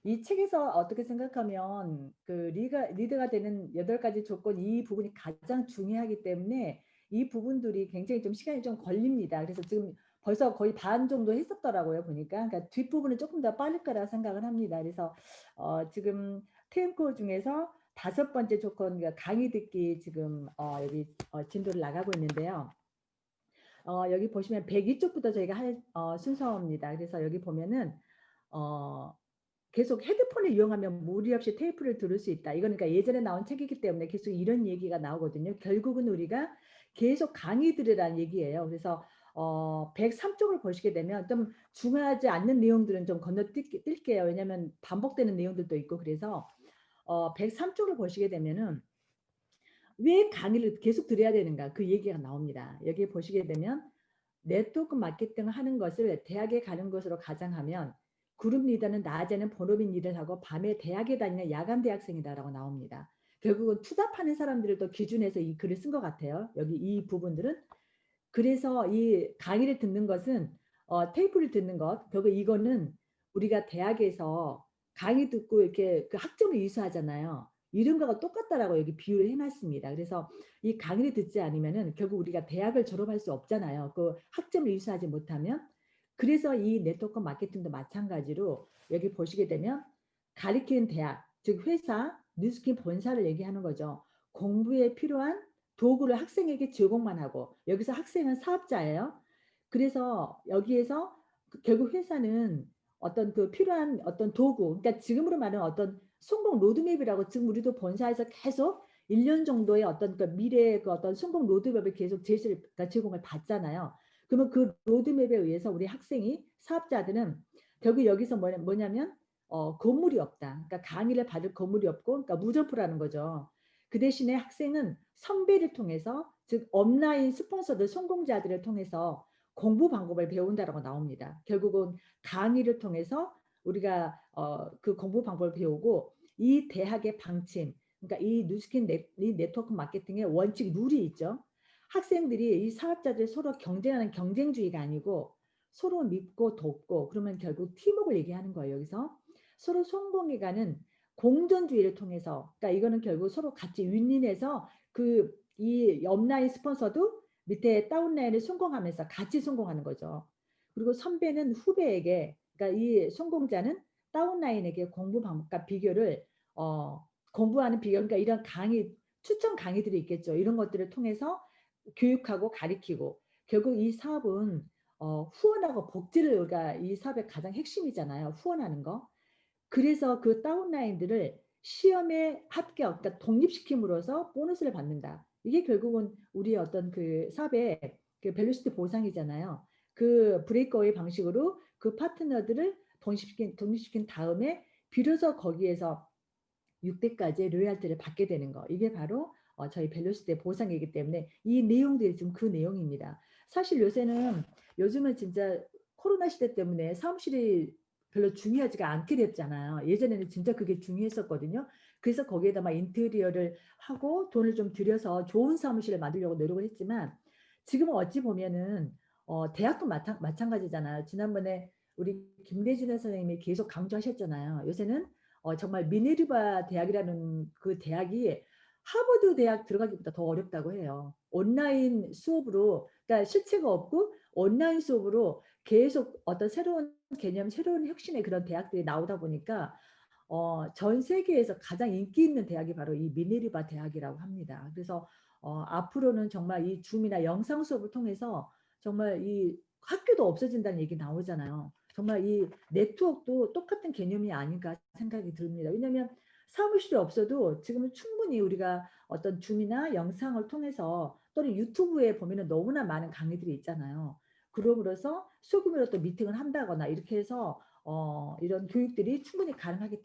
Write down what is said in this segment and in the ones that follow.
이 책에서 어떻게 생각하면 그 리더가 되는 8가지 조건 이 부분이 가장 중요하기 때문에 이 부분들이 굉장히 좀 시간이 좀 걸립니다. 그래서 지금 벌써 거의 반 정도 했었더라고요 보니까. 그러니까 뒷부분은 조금 더 빠를 거라 생각을 합니다. 그래서 지금 테임코 중에서 5번째 조건 그러니까 강의 듣기 지금 여기 진도를 나가고 있는데요. 여기 보시면 102쪽부터 저희가 할 순서입니다. 그래서 여기 보면은 계속 헤드폰을 이용하면 무리 없이 테이프를 들을 수 있다. 이거는 그러니까 예전에 나온 책이기 때문에 계속 이런 얘기가 나오거든요. 결국은 우리가 계속 강의 들으라는 얘기예요. 그래서 103쪽을 보시게 되면 좀 중요하지 않는 내용들은 좀 건너뛸게요. 왜냐하면 반복되는 내용들도 있고 그래서 103쪽을 보시게 되면은 왜 강의를 계속 들어야 되는가 그 얘기가 나옵니다. 여기 보시게 되면 네트워크 마케팅을 하는 것을 대학에 가는 것으로 가정하면 그룹 리더는 낮에는 본업인 일을 하고 밤에 대학에 다니는 야간 대학생이다라고 나옵니다. 결국은 투잡하는 사람들을 또 기준해서 이 글을 쓴 것 같아요. 여기 이 부분들은. 그래서 이 강의를 듣는 것은 테이프를 듣는 것 결국 이거는 우리가 대학에서 강의 듣고 이렇게 그 학점을 이수하잖아요. 이런 거가 똑같다라고 여기 비유를 해놨습니다. 그래서 이 강의를 듣지 않으면은 결국 우리가 대학을 졸업할 수 없잖아요. 그 학점을 이수하지 못하면. 그래서 이 네트워크 마케팅도 마찬가지로 여기 보시게 되면 가리키는 대학, 즉 회사, 뉴스킨 본사를 얘기하는 거죠. 공부에 필요한 도구를 학생에게 제공만 하고 여기서 학생은 사업자예요. 그래서 여기에서 결국 회사는 어떤 그 필요한 어떤 도구, 그러니까 지금으로 말하는 어떤 성공 로드맵이라고 지금 우리도 본사에서 계속 1년 정도의 어떤 그 미래의 그 어떤 성공 로드맵을 계속 제시를 그러니까 제공을 받잖아요. 그러면 그 로드맵에 의해서 우리 학생이 사업자들은 결국 여기서 뭐냐면 건물이 없다. 그러니까 강의를 받을 건물이 없고 그러니까 무점포라는 거죠. 그 대신에 학생은 선배를 통해서 즉 업라인 스폰서들 성공자들을 통해서 공부 방법을 배운다라고 나옵니다. 결국은 강의를 통해서 우리가 그 공부 방법을 배우고 이 대학의 방침 그러니까 이 뉴스킨 이 네트워크 마케팅의 원칙 룰이 있죠. 학생들이 이 사업자들이 서로 경쟁하는 경쟁주의가 아니고 서로 믿고 돕고 그러면 결국 팀워크를 얘기하는 거예요. 여기서 서로 성공해가는 공존주의를 통해서 그러니까 이거는 결국 서로 같이 윈윈해서 그 이 업라인 스폰서도 밑에 다운라인을 성공하면서 같이 성공하는 거죠. 그리고 선배는 후배에게 그러니까 이 성공자는 다운라인에게 공부 방법과 비결을 공부하는 비결 그러니까 이런 강의 추천 강의들이 있겠죠. 이런 것들을 통해서 교육하고 가리키고 결국 이 사업은 후원하고 복지를 우리가 이 사업의 가장 핵심이잖아요. 후원하는 거. 그래서 그 다운라인들을 시험에 합격, 그러니까 독립시킴으로써 보너스를 받는다. 이게 결국은 우리 어떤 그 사업의 그 밸류시스트 보상이잖아요. 그 브레이크어웨이 방식으로 그 파트너들을 독립시킨 다음에 비로소 거기에서 6대까지의 로열티를 받게 되는 거. 이게 바로 저희 밸류시스트의 보상이기 때문에 이 내용들이 지금 그 내용입니다. 사실 요즘은 진짜 코로나 시대 때문에 사무실이 별로 중요하지가 않게 됐잖아요. 예전에는 진짜 그게 중요했었거든요. 그래서 거기에다 막 인테리어를 하고 돈을 좀 들여서 좋은 사무실을 만들려고 노력을 했지만 지금은 어찌 보면은 대학도 마찬가지잖아요. 지난번에 우리 김대준 선생님이 계속 강조하셨잖아요. 요새는 정말 미네르바 대학이라는 그 대학이 하버드 대학 들어가기보다 더 어렵다고 해요. 온라인 수업으로 그러니까 실체가 없고 온라인 수업으로 계속 어떤 새로운 개념, 새로운 혁신의 그런 대학들이 나오다 보니까 전 세계에서 가장 인기 있는 대학이 바로 이 미네르바 대학이라고 합니다. 그래서 앞으로는 정말 이 줌이나 영상 수업을 통해서 정말 이 학교도 없어진다는 얘기 나오잖아요. 정말 이 네트워크도 똑같은 개념이 아닌가 생각이 듭니다. 왜냐하면 사무실이 없어도 지금은 충분히 우리가 어떤 줌이나 영상을 통해서 또는 유튜브에 보면은 너무나 많은 강의들이 있잖아요. 그럼으로써 소규모로 또 미팅을 한다거나 이렇게 해서 이런 교육들이 충분히 가능하기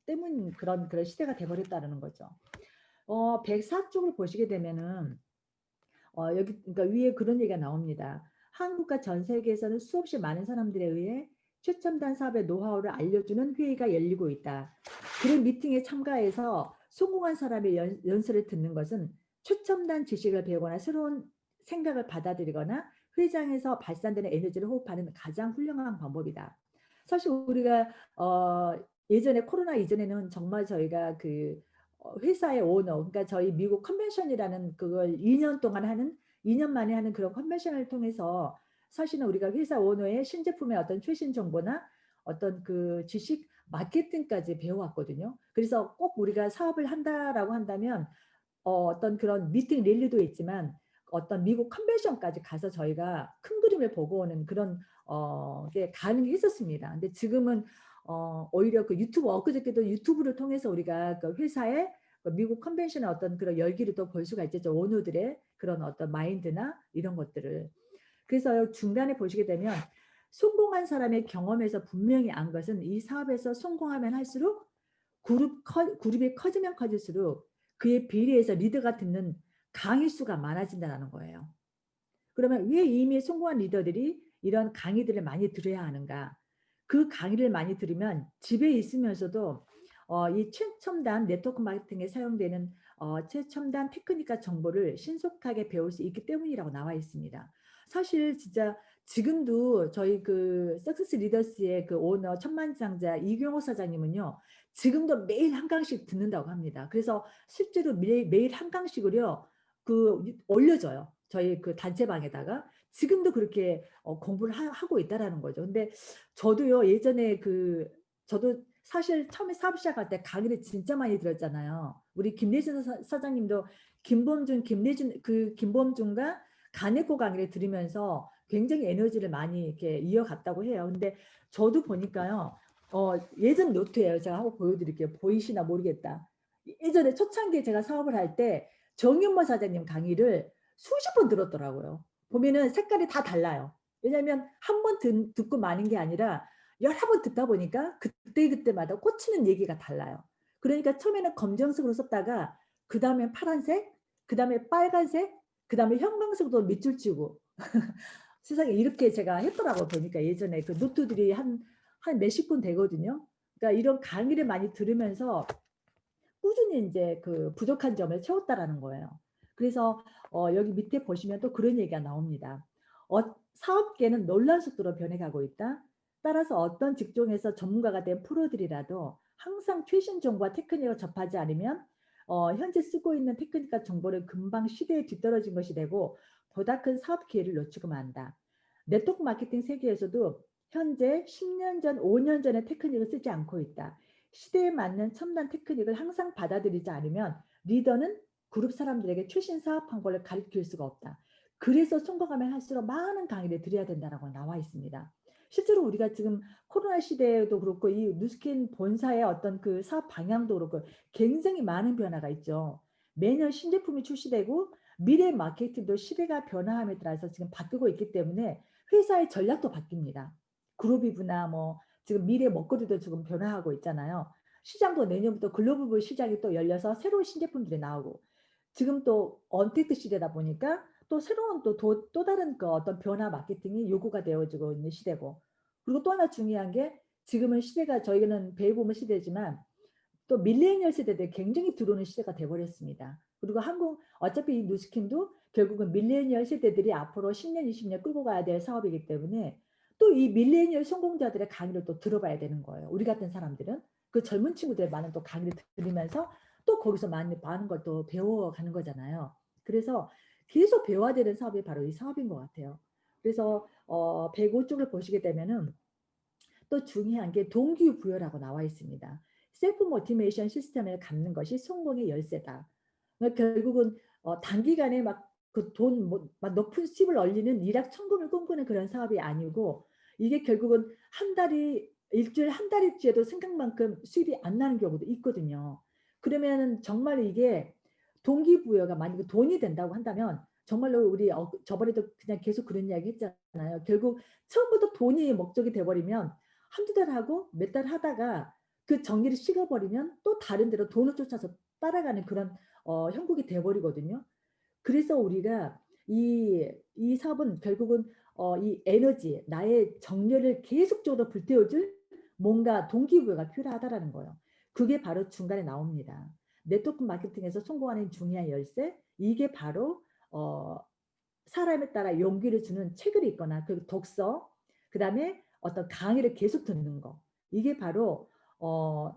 때문 그런 시대가 돼버렸다는 거죠. 104쪽을 보시게 되면은 여기 그러니까 위에 그런 얘기가 나옵니다. 한국과 전 세계에서는 수없이 많은 사람들에 의해 최첨단 사업의 노하우를 알려주는 회의가 열리고 있다. 그런 미팅에 참가해서 성공한 사람의 연설을 듣는 것은 최첨단 지식을 배우거나 새로운 생각을 받아들이거나 회장에서 발산되는 에너지를 호흡하는 가장 훌륭한 방법이다. 사실 우리가 예전에 코로나 이전에는 정말 저희가 그 회사의 오너, 그러니까 저희 미국 컨벤션이라는 그걸 2년 동안 하는, 2년 만에 하는 그런 컨벤션을 통해서 사실은 우리가 회사 오너의 신제품의 어떤 최신 정보나 어떤 그 지식, 마케팅까지 배워왔거든요. 그래서 꼭 우리가 사업을 한다라고 한다면 어떤 그런 미팅 릴리도 있지만 어떤 미국 컨벤션까지 가서 저희가 큰 그림을 보고 오는 그런 게 가능이 있었습니다. 근데 지금은 오히려 그 유튜브, 엊그저께도 유튜브를 통해서 우리가 그 회사의 그 미국 컨벤션의 어떤 그런 열기를 또 볼 수가 있죠. 오너들의 그런 어떤 마인드나 이런 것들을. 그래서 중간에 보시게 되면 성공한 사람의 경험에서 분명히 안 것은 이 사업에서 성공하면 할수록 그룹이 커지면 커질수록 그에 비례해서 리더가 듣는 강의 수가 많아진다는 거예요. 그러면 왜 이미 성공한 리더들이 이런 강의들을 많이 들어야 하는가? 그 강의를 많이 들으면 집에 있으면서도 이 최첨단 네트워크 마케팅에 사용되는 최첨단 테크닉과 정보를 신속하게 배울 수 있기 때문이라고 나와 있습니다. 사실 진짜 지금도 저희 그 석세스 리더스의 그 오너 천만장자 이경호 사장님은요. 지금도 매일 한 강씩 듣는다고 합니다. 그래서 실제로 매일 한 강씩을요. 그 올려줘요. 저희 그 단체방에다가 지금도 그렇게 공부를 하고 있다라는 거죠. 근데 저도요 예전에 그 저도 사실 처음에 사업 시작할 때 강의를 진짜 많이 들었잖아요. 우리 김대준 사장님도 김범준과 가네코 강의를 들으면서 굉장히 에너지를 많이 이렇게 이어갔다고 해요. 근데 저도 보니까요. 예전 노트예요. 제가 한번 보여드릴게요. 보이시나 모르겠다. 예전에 초창기에 제가 사업을 할 때 정윤모 사장님 강의를 수십 번 들었더라고요. 보면은 색깔이 다 달라요. 왜냐하면 한 번 듣고 마는 게 아니라 여러 번 듣다 보니까 그때그때마다 꽂히는 얘기가 달라요. 그러니까 처음에는 검정색으로 썼다가 그 다음에 파란색, 그 다음에 빨간색, 그 다음에 형광색으로 밑줄 치고 세상에 이렇게 제가 했더라고요. 보니까 예전에 그 노트들이 한 몇십 분 되거든요. 그러니까 이런 강의를 많이 들으면서 꾸준히 이제 그 부족한 점을 채웠다라는 거예요. 그래서 여기 밑에 보시면 또 그런 얘기가 나옵니다. 사업계는 놀라운 속도로 변해가고 있다. 따라서 어떤 직종에서 전문가가 된 프로들이라도 항상 최신 정보와 테크닉을 접하지 않으면 현재 쓰고 있는 테크닉과 정보를 금방 시대에 뒤떨어진 것이 되고 보다 큰 사업 기회를 놓치고 만다. 네트워크 마케팅 세계에서도 현재 10년 전, 5년 전의 테크닉을 쓰지 않고 있다. 시대에 맞는 첨단 테크닉을 항상 받아들이지 않으면 리더는 그룹 사람들에게 최신 사업 방법을 가르칠 수가 없다. 그래서 성공하면 할수록 많은 강의를 드려야 된다고 나와 있습니다. 실제로 우리가 지금 코로나 시대에도 그렇고 이 누스킨 본사의 어떤 그 사업 방향도 그렇고 굉장히 많은 변화가 있죠. 매년 신제품이 출시되고 미래 마케팅도 시대가 변화함에 따라서 지금 바뀌고 있기 때문에 회사의 전략도 바뀝니다. 그룹이브나 뭐 지금 미래 먹거리도 지금 변화하고 있잖아요. 시장도 내년부터 글로벌 시장이 또 열려서 새로운 신제품들이 나오고 지금 또 언택트 시대다 보니까 또 새로운 또 다른 그 어떤 변화 마케팅이 요구가 되어지고 있는 시대고 그리고 또 하나 중요한 게 지금은 시대가 저희는 베이비부머 시대지만 또 밀레니얼 세대들 굉장히 들어오는 시대가 돼버렸습니다. 그리고 한국 어차피 이 누스킨도 결국은 밀레니얼 세대들이 앞으로 10년, 20년 끌고 가야 될 사업이기 때문에 또 이 밀레니얼 성공자들의 강의를 또 들어봐야 되는 거예요. 우리 같은 사람들은 그 젊은 친구들 많은 또 강의를 들으면서 또 거기서 많은 걸 또 배워가는 거잖아요. 그래서 계속 배워야 되는 사업이 바로 이 사업인 것 같아요. 그래서 105쪽을 보시게 되면은 또 중요한 게 동기부여라고 나와 있습니다. 셀프 모티베이션 시스템을 갖는 것이 성공의 열쇠다. 그러니까 결국은 단기간에 막 그 돈 막 높은 수입을 올리는 일확천금을 꿈꾸는 그런 사업이 아니고 이게 결국은 한 달이 일주일 한 달일지에도 생각만큼 수입이 안 나는 경우도 있거든요. 그러면 정말 이게 동기부여가 만약에 돈이 된다고 한다면 정말로 우리 저번에도 그냥 계속 그런 이야기 했잖아요. 결국 처음부터 돈이 목적이 돼버리면 한두 달 하고 몇 달 하다가 그 정리를 식어버리면 또 다른 데로 돈을 쫓아서 따라가는 그런 형국이 돼버리거든요. 그래서 우리가 이 사업은 결국은 이 에너지, 나의 정열을 계속적으로 불태워줄 뭔가 동기부여가 필요하다라는 거예요. 그게 바로 중간에 나옵니다. 네트워크 마케팅에서 성공하는 중요한 열쇠, 이게 바로 사람에 따라 용기를 주는 책을 읽거나 그 독서, 그 다음에 어떤 강의를 계속 듣는 거. 이게 바로 어,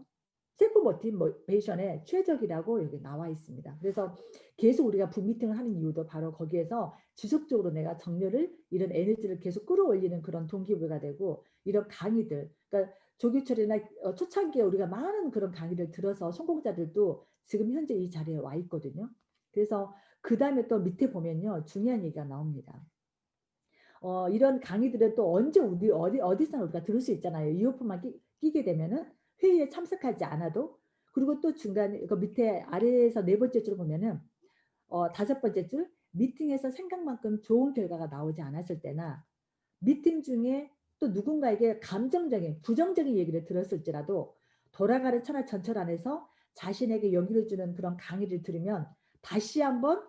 셀프 모티베이션에 최적이라고 여기 나와 있습니다. 그래서 계속 우리가 붐미팅을 하는 이유도 바로 거기에서 지속적으로 내가 정렬을 이런 에너지를 계속 끌어올리는 그런 동기부여가 되고 이런 강의들 그러니까 조규철이나 초창기에 우리가 많은 그런 강의를 들어서 성공자들도 지금 현재 이 자리에 와 있거든요. 그래서 그 다음에 또 밑에 보면요 중요한 얘기가 나옵니다. 이런 강의들은 또 언제 우리 어디서 우리가 들을 수 있잖아요. 이어폰만 끼게 되면은 회의에 참석하지 않아도 그리고 또 중간에 그 밑에 아래에서 네 번째 줄 보면은 다섯 번째 줄 미팅에서 생각만큼 좋은 결과가 나오지 않았을 때나 미팅 중에 또 누군가에게 감정적인 부정적인 얘기를 들었을지라도 돌아가는 천하 전철 안에서 자신에게 용기를 주는 그런 강의를 들으면 다시 한번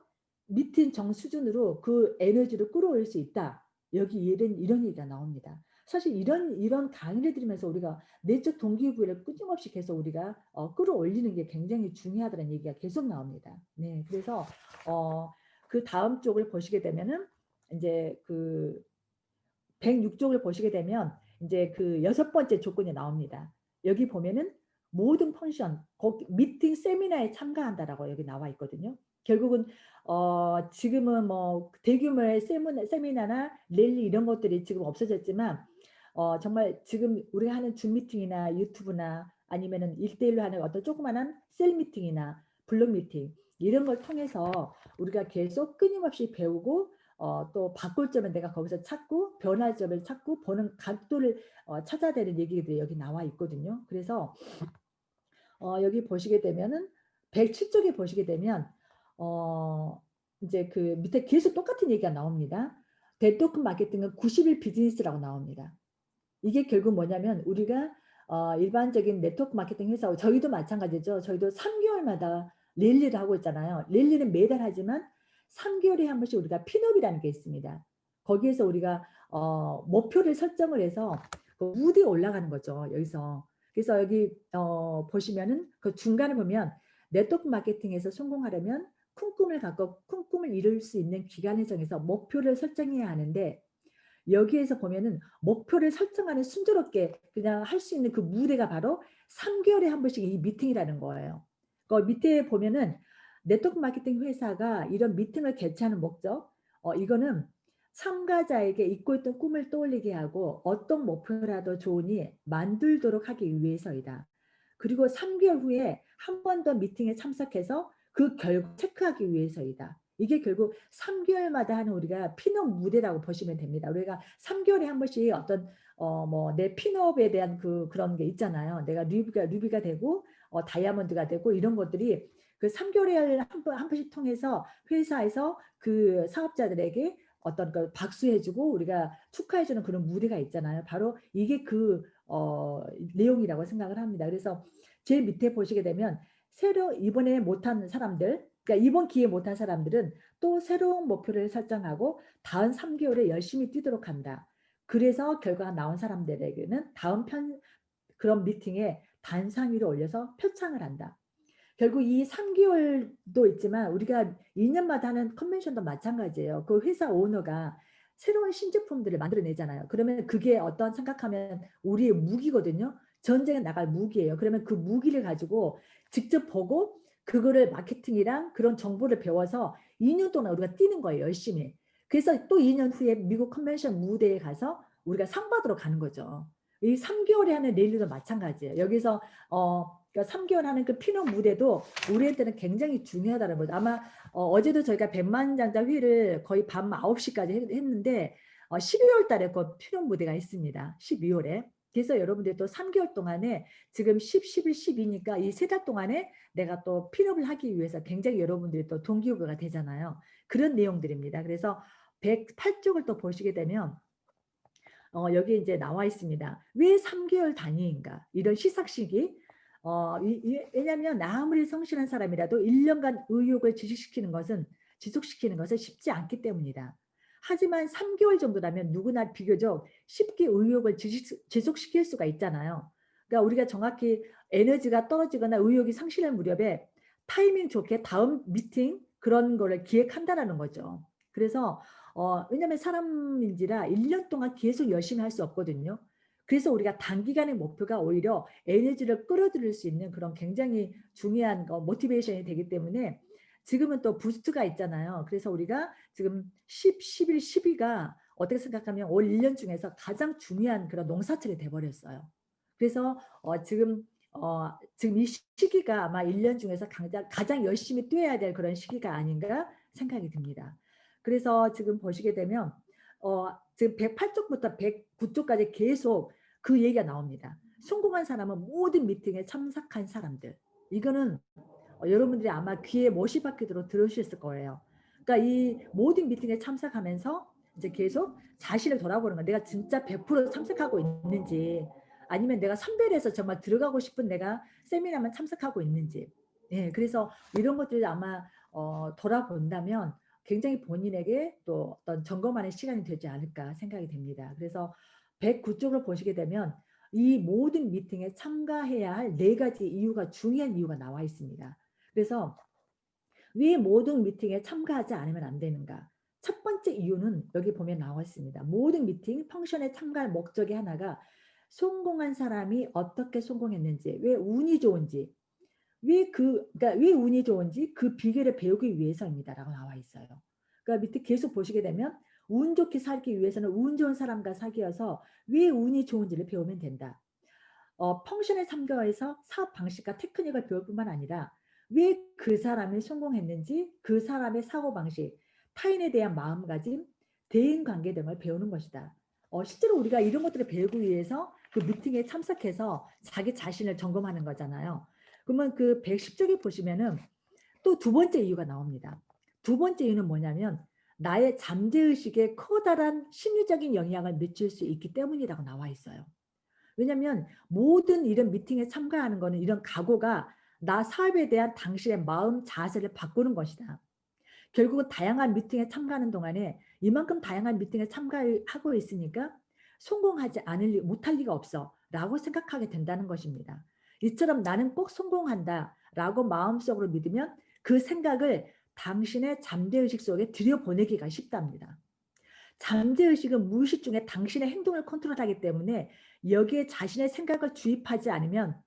미팅 정 수준으로 그 에너지를 끌어올릴 수 있다. 여기 이런 얘기가 나옵니다. 사실 이런 강의를 들으면서 우리가 내적 동기부여를 끊임없이 계속 우리가 끌어올리는 게 굉장히 중요하다는 얘기가 계속 나옵니다. 네, 그래서 그 다음 쪽을 보시게 되면은 이제 그 106쪽을 보시게 되면 이제 그 여섯 번째 조건이 나옵니다. 여기 보면은 모든 펑션, 미팅 세미나에 참가한다라고 여기 나와 있거든요. 결국은 지금은 뭐 대규모의 세미나나 랠리 이런 것들이 지금 없어졌지만 정말 지금 우리가 하는 줌 미팅이나 유튜브나 아니면은 1대1로 하는 어떤 조그마한 셀 미팅이나 블록 미팅 이런 걸 통해서 우리가 계속 끊임없이 배우고 또 바꿀 점을 내가 거기서 찾고 변할 점을 찾고 보는 각도를 찾아야 되는 얘기들이 여기 나와 있거든요. 그래서 여기 보시게 되면은 107쪽에 보시게 되면 이제 그 밑에 계속 똑같은 얘기가 나옵니다. 네트워크 마케팅은 90일 비즈니스라고 나옵니다. 이게 결국 뭐냐면 우리가 일반적인 네트워크 마케팅 회사 저희도 마찬가지죠. 저희도 3개월마다 랠리를 하고 있잖아요. 랠리는 매달 하지만 3개월에 한 번씩 우리가 핀업이라는 게 있습니다. 거기에서 우리가 목표를 설정을 해서 그 무대에 올라가는 거죠. 여기서. 그래서 여기 보시면은 그 중간에 보면 네트워크 마케팅에서 성공하려면 큰 꿈을 갖고 큰 꿈을 이룰 수 있는 기간을 정해서 목표를 설정해야 하는데 여기에서 보면은 목표를 설정하는 순조롭게 그냥 할 수 있는 그 무대가 바로 3개월에 한 번씩 이 미팅이라는 거예요. 그 밑에 보면은 네트워크 마케팅 회사가 이런 미팅을 개최하는 목적, 이거는 참가자에게 잊고 있던 꿈을 떠올리게 하고 어떤 목표라도 좋으니 만들도록 하기 위해서이다. 그리고 3개월 후에 한 번 더 미팅에 참석해서 그 결과 체크하기 위해서이다. 이게 결국 3개월마다 하는 우리가 핀업 무대라고 보시면 됩니다. 우리가 3개월에 한 번씩 어떤 뭐 내 핀업에 대한 그런 게 있잖아요. 내가 루비가 되고 다이아몬드가 되고 이런 것들이 그 3개월에 한 번씩 통해서 회사에서 그 사업자들에게 어떤 걸 박수해주고 우리가 축하해주는 그런 무대가 있잖아요. 바로 이게 그 내용이라고 생각을 합니다. 그래서 제일 밑에 보시게 되면 새로 이번에 못한 사람들 그러니까 이번 기회에 못한 사람들은 또 새로운 목표를 설정하고 다음 3개월에 열심히 뛰도록 한다. 그래서 결과가 나온 사람들에게는 다음 그런 미팅에 단상위로 올려서 표창을 한다. 결국 이 3개월도 있지만 우리가 2년마다 하는 컨벤션도 마찬가지예요. 그 회사 오너가 새로운 신제품들을 만들어내잖아요. 그러면 그게 어떤 생각하면 우리의 무기거든요. 전쟁에 나갈 무기예요. 그러면 그 무기를 가지고 직접 보고 그거를 마케팅이랑 그런 정보를 배워서 2년 동안 우리가 뛰는 거예요. 열심히. 그래서 또 2년 후에 미국 컨벤션 무대에 가서 우리가 상 받으러 가는 거죠. 이 3개월에 하는 랠리도 마찬가지예요. 여기서 그러니까 3개월 하는 그 피넛 무대도 우리한테는 굉장히 중요하다는 거죠. 아마 어제도 저희가 100만장자 회의를 거의 밤 9시까지 했는데 12월 달에 그 피넛 무대가 있습니다. 12월에. 그래서 여러분들 또 3개월 동안에 지금 10, 11, 12니까 이 세 달 동안에 내가 또 핀업을 하기 위해서 굉장히 여러분들이 또 동기부여가 되잖아요. 그런 내용들입니다. 그래서 108쪽을 또 보시게 되면 여기 이제 나와 있습니다. 왜 3개월 단위인가? 이런 시삭식이 왜냐하면 아무리 성실한 사람이라도 1년간 의욕을 지속시키는 것은 쉽지 않기 때문이다. 하지만 3개월 정도라면 누구나 비교적 쉽게 의욕을 지속시킬 수가 있잖아요. 그러니까 우리가 정확히 에너지가 떨어지거나 의욕이 상실할 무렵에 타이밍 좋게 다음 미팅 그런 거를 기획한다라는 거죠. 그래서 왜냐하면 사람인지라 1년 동안 계속 열심히 할 수 없거든요. 그래서 우리가 단기간의 목표가 오히려 에너지를 끌어들일 수 있는 그런 굉장히 중요한 모티베이션이 되기 때문에 지금은 또 부스트가 있잖아요. 그래서 우리가 지금 10, 11, 12가 어떻게 생각하면 올 1년 중에서 가장 중요한 그런 농사철이 돼버렸어요. 그래서 지금 이 시기가 아마 1년 중에서 가장 열심히 뛰어야 될 그런 시기가 아닌가 생각이 듭니다. 그래서 지금 보시게 되면 지금 108쪽부터 109쪽까지 계속 그 얘기가 나옵니다. 성공한 사람은 모든 미팅에 참석한 사람들. 이거는 여러분들이 아마 귀에 못이 박히도록 들으셨을 거예요. 그러니까 이 모든 미팅에 참석하면서 이제 계속 자신을 돌아보는 거예요. 내가 진짜 100% 참석하고 있는지, 아니면 내가 선별해서 정말 들어가고 싶은 내가 세미나만 참석하고 있는지. 예, 그래서 이런 것들을 아마 돌아본다면 굉장히 본인에게 또 어떤 점검하는 시간이 되지 않을까 생각이 됩니다. 그래서 109쪽을 보시게 되면 이 모든 미팅에 참가해야 할 4가지 이유가, 중요한 이유가 나와 있습니다. 그래서 왜 모든 미팅에 참가하지 않으면 안 되는가? 첫 번째 이유는 여기 보면 나와 있습니다. 모든 미팅 펑션에 참가할 목적의 하나가 성공한 사람이 어떻게 성공했는지, 왜 운이 좋은지, 그러니까 왜 운이 좋은지 그 비결을 배우기 위해서입니다라고 나와 있어요. 그러니까 밑에 계속 보시게 되면 운 좋게 살기 위해서는 운 좋은 사람과 사귀어서 왜 운이 좋은지를 배우면 된다. 펑션에 참가해서 사업 방식과 테크닉을 배울 뿐만 아니라 왜 그 사람이 성공했는지, 그 사람의 사고방식, 타인에 대한 마음가짐, 대인관계 등을 배우는 것이다. 실제로 우리가 이런 것들을 배우기 위해서 그 미팅에 참석해서 자기 자신을 점검하는 거잖아요. 그러면 그 110쪽에 보시면은 또 두 번째 이유가 나옵니다. 두 번째 이유는 뭐냐면 나의 잠재의식에 커다란 심리적인 영향을 미칠 수 있기 때문이라고 나와 있어요. 왜냐하면 모든 이런 미팅에 참가하는 거는 이런 각오가 나 사업에 대한 당신의 마음 자세를 바꾸는 것이다. 결국은 다양한 미팅에 참가하는 동안에 이만큼 다양한 미팅에 참가하고 있으니까 성공하지 못할 리가 없어 라고 생각하게 된다는 것입니다. 이처럼 나는 꼭 성공한다 라고 마음속으로 믿으면 그 생각을 당신의 잠재의식 속에 들여보내기가 쉽답니다. 잠재의식은 무의식 중에 당신의 행동을 컨트롤하기 때문에 여기에 자신의 생각을 주입하지 않으면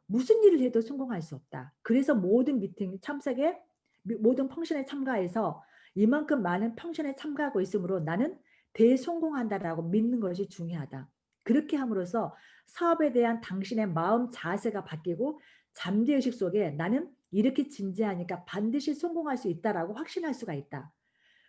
무슨 일을 해도 성공할 수 없다. 그래서 모든 미팅 참석에, 모든 펑션에 참가해서 이만큼 많은 펑션에 참가하고 있으므로 나는 대성공한다라고 믿는 것이 중요하다. 그렇게 함으로써 사업에 대한 당신의 마음 자세가 바뀌고 잠재의식 속에 나는 이렇게 진지하니까 반드시 성공할 수 있다라고 확신할 수가 있다.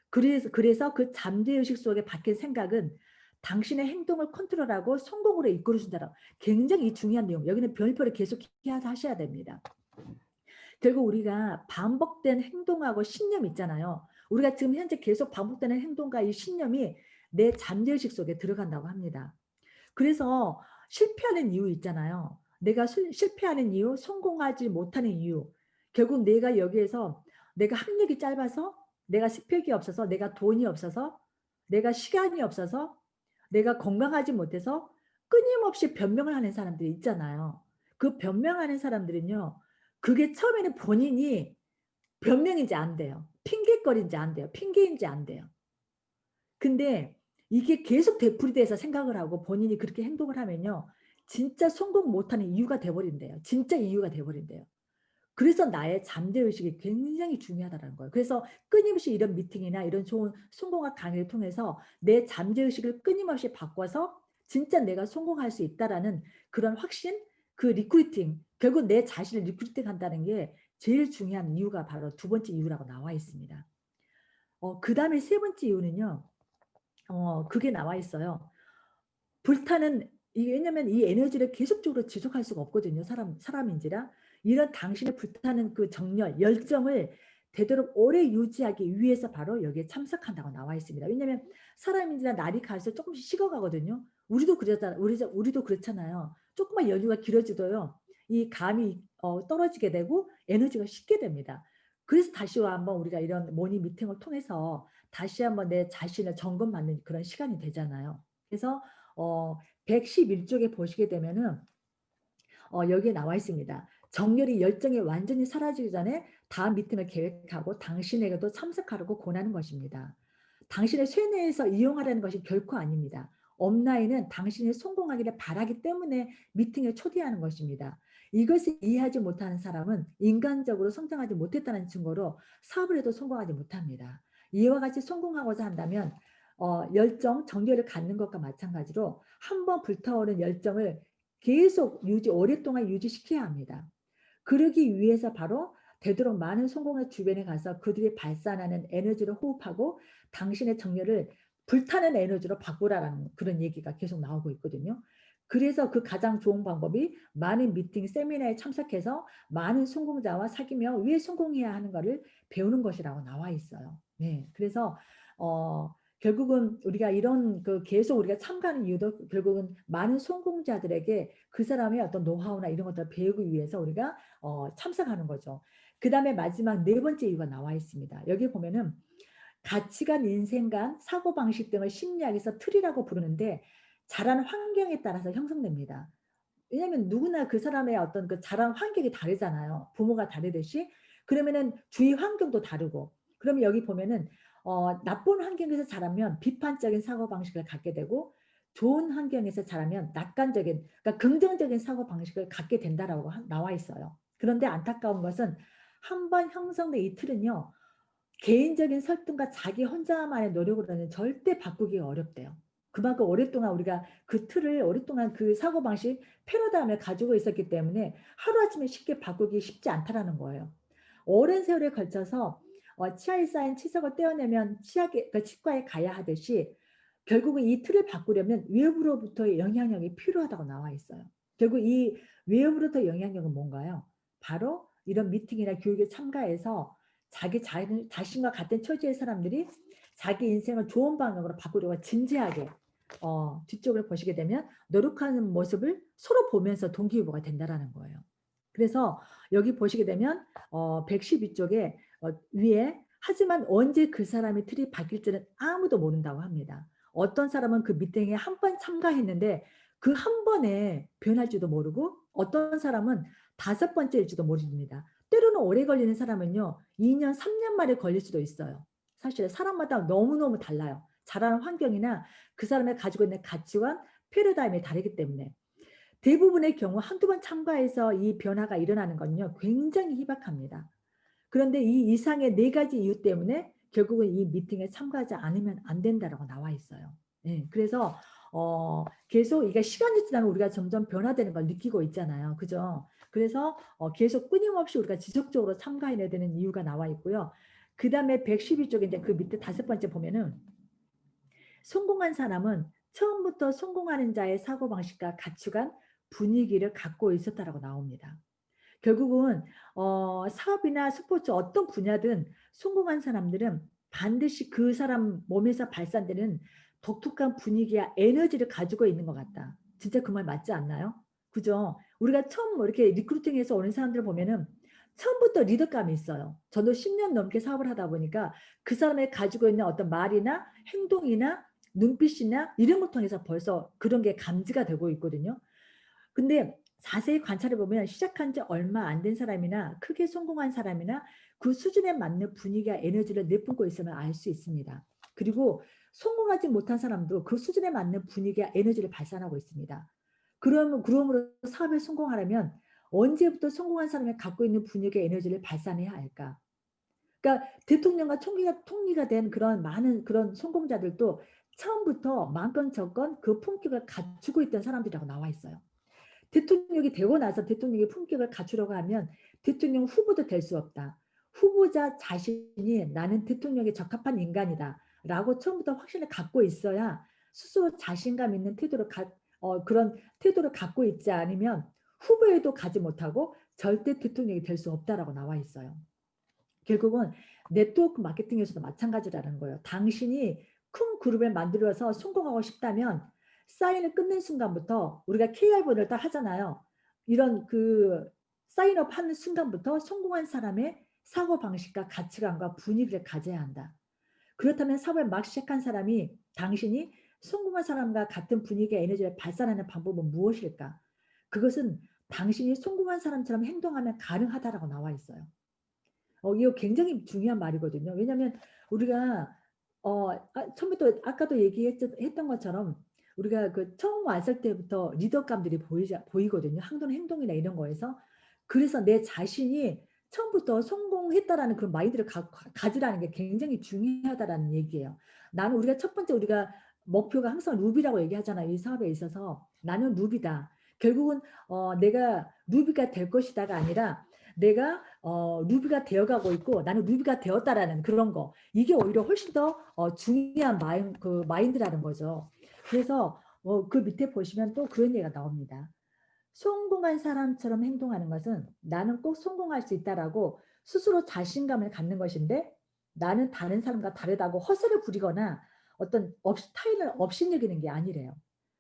그래서 그 잠재의식 속에 박힌 생각은 당신의 행동을 컨트롤하고 성공으로 이끌어준다. 굉장히 중요한 내용. 여기는 별표를 계속 하셔야 됩니다. 결국 우리가 반복된 행동하고 신념 있잖아요. 우리가 지금 현재 계속 반복되는 행동과 이 신념이 내 잠재의식 속에 들어간다고 합니다. 그래서 실패하는 이유 있잖아요. 내가 실패하는 이유, 성공하지 못하는 이유. 결국 내가 여기에서 내가 학력이 짧아서, 내가 스펙이 없어서, 내가 돈이 없어서, 내가 시간이 없어서, 내가 건강하지 못해서 끊임없이 변명을 하는 사람들이 있잖아요. 그 변명하는 사람들은요. 그게 처음에는 본인이 변명인지 안 돼요. 핑계거리인지 안 돼요. 핑계인지 안 돼요. 근데 이게 계속 되풀이돼서 생각을 하고 본인이 그렇게 행동을 하면요. 진짜 성공 못하는 이유가 돼버린대요. 진짜 이유가 돼버린대요. 그래서 나의 잠재의식이 굉장히 중요하다는 거예요. 그래서 끊임없이 이런 미팅이나 이런 좋은 성공학 강의를 통해서 내 잠재의식을 끊임없이 바꿔서 진짜 내가 성공할 수 있다라는 그런 확신, 그 리크루팅, 결국 내 자신을 리크루팅 한다는 게 제일 중요한 이유가 바로 두 번째 이유라고 나와 있습니다. 그 다음에 세 번째 이유는요. 그게 나와 있어요. 불타는 왜냐면 이 에너지를 계속적으로 지속할 수가 없거든요. 사람인지라. 이런 당신의 불타는 그 정열, 열정을 되도록 오래 유지하기 위해서 바로 여기에 참석한다고 나와 있습니다. 왜냐면 사람인지라 날이 갈수록 조금씩 식어가거든요. 우리도 그렇잖아요. 조금만 연휴가 길어지도요. 이 감이 떨어지게 되고 에너지가 식게 됩니다. 그래서 다시 한번 우리가 이런 모닝 미팅을 통해서 다시 한번 내 자신을 점검받는 그런 시간이 되잖아요. 그래서 111쪽에 보시게 되면은 여기에 나와 있습니다. 정열이 열정이 완전히 사라지기 전에 다음 미팅을 계획하고 당신에게도 참석하라고 권하는 것입니다. 당신의 쇠뇌에서 이용하려는 것이 결코 아닙니다. 업라인은 당신이 성공하기를 바라기 때문에 미팅에 초대하는 것입니다. 이것을 이해하지 못하는 사람은 인간적으로 성장하지 못했다는 증거로 사업을 해도 성공하지 못합니다. 이와 같이 성공하고자 한다면 열정, 정열을 갖는 것과 마찬가지로 한번 불타오른 열정을 계속 오랫동안 유지시켜야 합니다. 그러기 위해서 바로 되도록 많은 성공의 주변에 가서 그들이 발산하는 에너지를 호흡하고 당신의 정열을 불타는 에너지로 바꾸라라는 그런 얘기가 계속 나오고 있거든요. 그래서 그 가장 좋은 방법이 많은 미팅, 세미나에 참석해서 많은 성공자와 사귀며 왜 성공해야 하는 것을 배우는 것이라고 나와 있어요. 네, 그래서 결국은 우리가 이런 계속 우리가 참가하는 이유도 결국은 많은 성공자들에게 그 사람의 어떤 노하우나 이런 것들을 배우기 위해서 우리가 참석하는 거죠. 그 다음에 마지막 네 번째 이유가 나와 있습니다. 여기 보면은 가치관, 인생관, 사고방식 등을 심리학에서 틀이라고 부르는데 자란 환경에 따라서 형성됩니다. 왜냐하면 누구나 그 사람의 어떤 그 자란 환경이 다르잖아요. 부모가 다르듯이. 그러면은 주위 환경도 다르고. 그러면 여기 보면은 나쁜 환경에서 자라면 비판적인 사고방식을 갖게 되고 좋은 환경에서 자라면 낙관적인, 그러니까 긍정적인 사고방식을 갖게 된다라고 나와 있어요. 그런데 안타까운 것은 한번 형성된 이 틀은요. 개인적인 설득과 자기 혼자만의 노력으로는 절대 바꾸기가 어렵대요. 그만큼 오랫동안 우리가 그 틀을 오랫동안 그 사고방식 패러다임을 가지고 있었기 때문에 하루아침에 쉽게 바꾸기 쉽지 않다라는 거예요. 오랜 세월에 걸쳐서 치아에 쌓인 치석을 떼어내면 그러니까 치과에 가야 하듯이 결국은 이 틀을 바꾸려면 외부로부터의 영향력이 필요하다고 나와 있어요. 결국 이 외부로부터 영향력은 뭔가요? 바로 이런 미팅이나 교육에 참가해서 자기 자신과 같은 처지의 사람들이 자기 인생을 좋은 방향으로 바꾸려고 진지하게 뒤쪽을 보시게 되면 노력하는 모습을 서로 보면서 동기부여가 된다라는 거예요. 그래서 여기 보시게 되면 112쪽에 위에 하지만 언제 그 사람의 틀이 바뀔지는 아무도 모른다고 합니다. 어떤 사람은 그 미팅에 한 번 참가했는데 그 한 번에 변할지도 모르고 어떤 사람은 5번째일지도 모릅니다. 때로는 오래 걸리는 사람은요. 2년, 3년 만에 걸릴 수도 있어요. 사실 사람마다 너무너무 달라요. 자라는 환경이나 그 사람이 가지고 있는 가치관, 패러다임이 다르기 때문에. 대부분의 경우 한두 번 참가해서 이 변화가 일어나는 건요. 굉장히 희박합니다. 그런데 이 이상의 4가지 이유 때문에 결국은 이 미팅에 참가하지 않으면 안 된다라고 나와 있어요. 네, 그래서 계속 이게 시간이 지나면 우리가 점점 변화되는 걸 느끼고 있잖아요. 그죠? 그래서 계속 끊임없이 우리가 지속적으로 참가해야 되는 이유가 나와 있고요. 그 다음에 112쪽에 이제 그 밑에 5번째 보면은 성공한 사람은 처음부터 성공하는 자의 사고방식과 가치관, 분위기를 갖고 있었다라고 나옵니다. 결국은 사업이나 스포츠 어떤 분야든 성공한 사람들은 반드시 그 사람 몸에서 발산되는 독특한 분위기와 에너지를 가지고 있는 것 같다. 진짜 그 말 맞지 않나요? 그죠? 우리가 처음 이렇게 리크루팅해서 오는 사람들 보면은 처음부터 리더감이 있어요. 저도 10년 넘게 사업을 하다 보니까 그 사람이 가지고 있는 어떤 말이나 행동이나 눈빛이나 이런 걸 통해서 벌써 그런 게 감지가 되고 있거든요. 근데 자세히 관찰해 보면 시작한 지 얼마 안 된 사람이나 크게 성공한 사람이나 그 수준에 맞는 분위기와 에너지를 내뿜고 있으면 알 수 있습니다. 그리고 성공하지 못한 사람도 그 수준에 맞는 분위기와 에너지를 발산하고 있습니다. 그러므로 사업에 성공하려면 언제부터 성공한 사람이 갖고 있는 분위기와 에너지를 발산해야 할까? 그러니까 대통령과 총리가 된 그런 많은 그런 성공자들도 처음부터 많건 적건 그 품격을 갖추고 있던 사람들이라고 나와 있어요. 대통령이 되고 나서 대통령의 품격을 갖추려고 하면 대통령 후보도 될 수 없다. 후보자 자신이 나는 대통령에 적합한 인간이다. 라고 처음부터 확신을 갖고 있어야 스스로 자신감 있는 그런 태도를 갖고 있지 않으면 후보에도 가지 못하고 절대 대통령이 될 수 없다라고 나와 있어요. 결국은 네트워크 마케팅에서도 마찬가지라는 거예요. 당신이 큰 그룹을 만들어서 성공하고 싶다면 사인을 끊는 순간부터 우리가 KR분을 딱 하잖아요. 이런 사인업 하는 순간부터 성공한 사람의 사고방식과 가치관과 분위기를 가져야 한다. 그렇다면 사업을 막 시작한 사람이 당신이 성공한 사람과 같은 분위기의 에너지를 발산하는 방법은 무엇일까? 그것은 당신이 성공한 사람처럼 행동하면 가능하다라고 나와 있어요. 이거 굉장히 중요한 말이거든요. 왜냐하면 우리가 처음부터 아까도 얘기했던 것처럼 우리가 그 처음 왔을 때부터 리더감들이 보이거든요. 행동이나 이런 거에서. 그래서 내 자신이 처음부터 성공했다라는 그런 마인드를 가지라는 게 굉장히 중요하다라는 얘기예요. 우리가 첫 번째 우리가 목표가 항상 루비라고 얘기하잖아요. 이 사업에 있어서 나는 루비다. 결국은 내가 루비가 될 것이다가 아니라 내가 루비가 되어가고 있고 나는 루비가 되었다라는 그런 거. 이게 오히려 훨씬 더 중요한 마인드라는 거죠. 그래서 그 밑에 보시면 또 그런 얘기가 나옵니다. 성공한 사람처럼 행동하는 것은 나는 꼭 성공할 수 있다라고 스스로 자신감을 갖는 것인데 나는 다른 사람과 다르다고 허세를 부리거나 어떤 타인을 업신여기는 게 아니래요.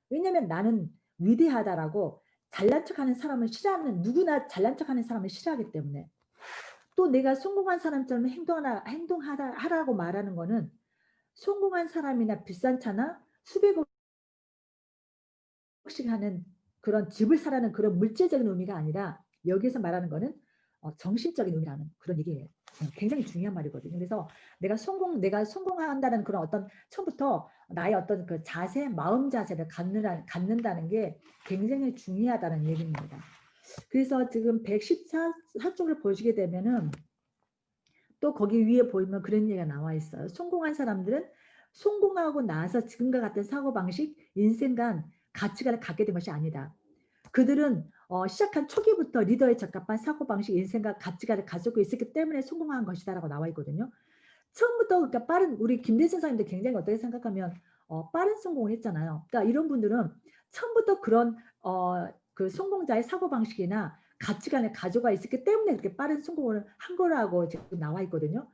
왜냐하면 나는 위대하다라고 잘난 척하는 사람을 싫어하는 누구나 잘난 척하는 사람을 싫어하기 때문에 또 내가 성공한 사람처럼 행동하라고 말하는 거는 성공한 사람이나 비싼 차나 수백억씩 하는 그런 집을 사라는 그런 물질적인 의미가 아니라 여기서 말하는 거는 정신적인 의미라는 그런 얘기예요. 굉장히 중요한 말이거든요. 그래서 내가 성공한다는 그런 어떤 처음부터 나의 어떤 그 자세, 마음 자세를 갖는다는 게 굉장히 중요하다는 얘기입니다. 그래서 지금 114쪽을 보시게 되면은 또 거기 위에 보이면 그런 얘기가 나와 있어요. 성공한 사람들은 성공하고 나서 지금과 같은 사고방식, 인생관, 가치관을 갖게 된 것이 아니다. 그들은 시작한 초기부터 리더에 적합한 사고방식, 인생과 가치관을 가지고 있었기 때문에 성공한 것이다라고 나와 있거든요. 처음부터 그러니까 우리 김대중 선생님도 굉장히 어떻게 생각하면 빠른 성공을 했잖아요. 그러니까 이런 분들은 처음부터 그런 그 성공자의 사고방식이나 가치관을 가져가 있었기 때문에 그렇게 빠른 성공을 한 거라고 지금 나와 있거든요.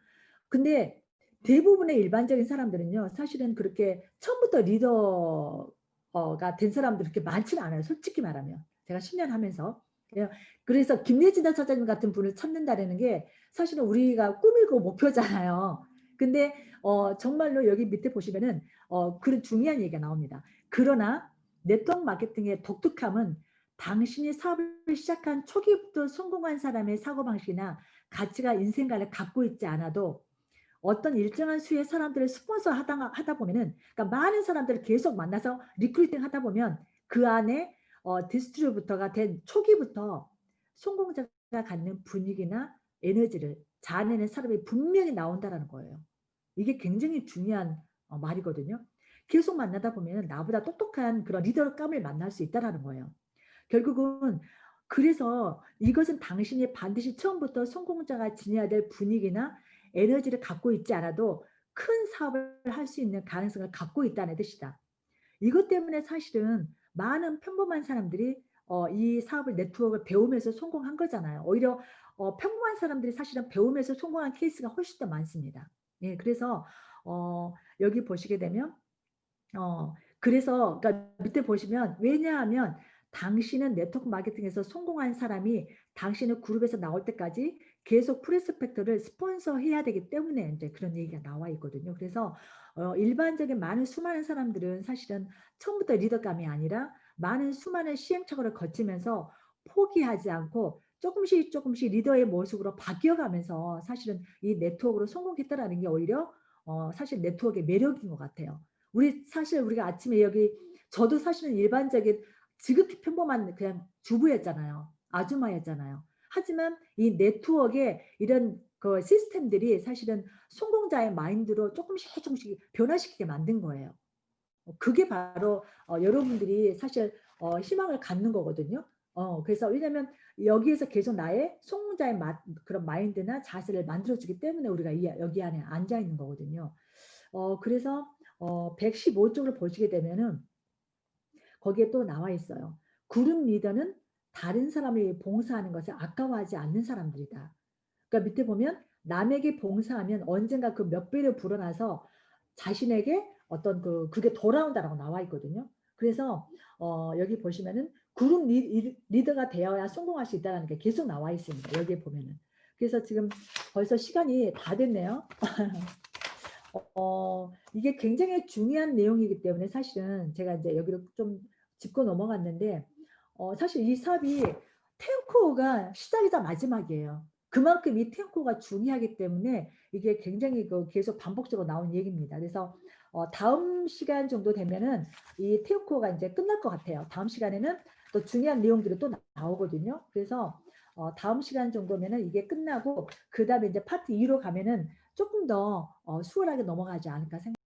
근데 대부분의 일반적인 사람들은요. 사실은 그렇게 처음부터 리더가 된 사람들이 그렇게 많지는 않아요. 솔직히 말하면. 제가 10년 하면서. 그래서 김예진 사장님 같은 분을 찾는다는 게 사실은 우리가 꿈이고 목표잖아요. 근데 정말로 여기 밑에 보시면은 그런 중요한 얘기가 나옵니다. 그러나 네트워크 마케팅의 독특함은 당신이 사업을 시작한 초기부터 성공한 사람의 사고방식이나 가치가 인생관을 갖고 있지 않아도 어떤 일정한 수의 사람들을 스폰서 하다 보면은 그러니까 많은 사람들을 계속 만나서 리크루팅 하다 보면 그 안에 디스트리뷰터가 된 초기부터 성공자가 갖는 분위기나 에너지를 자아내는 사람이 분명히 나온다는 거예요. 이게 굉장히 중요한 말이거든요. 계속 만나다 보면 나보다 똑똑한 그런 리더감을 만날 수 있다는 거예요. 결국은 그래서 이것은 당신이 반드시 처음부터 성공자가 지녀야 될 분위기나 에너지를 갖고 있지 않아도 큰 사업을 할 수 있는 가능성을 갖고 있다는 뜻이다. 이것 때문에 사실은 많은 평범한 사람들이 이 사업을 네트워크를 배우면서 성공한 거잖아요. 오히려 평범한 사람들이 사실은 배우면서 성공한 케이스가 훨씬 더 많습니다. 예, 그래서 여기 보시게 되면 그래서 그러니까 밑에 보시면 왜냐하면 당신은 네트워크 마케팅에서 성공한 사람이 당신의 그룹에서 나올 때까지 계속 프로스펙터를 스폰서해야 되기 때문에 이제 그런 얘기가 나와 있거든요. 그래서 일반적인 수많은 사람들은 사실은 처음부터 리더감이 아니라 수많은 시행착오를 거치면서 포기하지 않고 조금씩 리더의 모습으로 바뀌어가면서 사실은 이 네트워크로 성공했다라는 게 오히려 사실 네트워크의 매력인 것 같아요. 사실 우리가 아침에 저도 사실은 일반적인 지극히 평범한 그냥 주부였잖아요. 아주마였잖아요. 하지만 이 네트워크의 이런 그 시스템들이 사실은 성공자의 마인드로 조금씩 변화시키게 만든 거예요. 그게 바로 여러분들이 사실 희망을 갖는 거거든요. 그래서 왜냐면 여기에서 계속 나의 성공자의 그런 마인드나 자세를 만들어주기 때문에 우리가 여기 안에 앉아 있는 거거든요. 그래서 115쪽을 보시게 되면은 거기에 또 나와 있어요. 그룹 리더는 다른 사람이 봉사하는 것을 아까워하지 않는 사람들이다. 그러니까 밑에 보면 남에게 봉사하면 언젠가 그 몇 배를 불어나서 자신에게 어떤 그게 돌아온다라고 나와 있거든요. 그래서 여기 보시면은 그룹 리더가 되어야 성공할 수 있다는 게 계속 나와 있습니다. 여기에 보면은. 그래서 지금 벌써 시간이 다 됐네요. 이게 굉장히 중요한 내용이기 때문에 사실은 제가 이제 여기로 좀 짚고 넘어갔는데 사실 이 사업이 탱코가 시작이자 마지막이에요. 그만큼 이 탱코가 중요하기 때문에 이게 굉장히 계속 반복적으로 나온 얘기입니다. 그래서 다음 시간 정도 되면은 이 테오코가 이제 끝날 것 같아요. 다음 시간에는 또 중요한 내용들이 또 나오거든요. 그래서 다음 시간 정도면은 이게 끝나고 그 다음에 이제 파트 2로 가면은 조금 더 수월하게 넘어가지 않을까 생각합니다.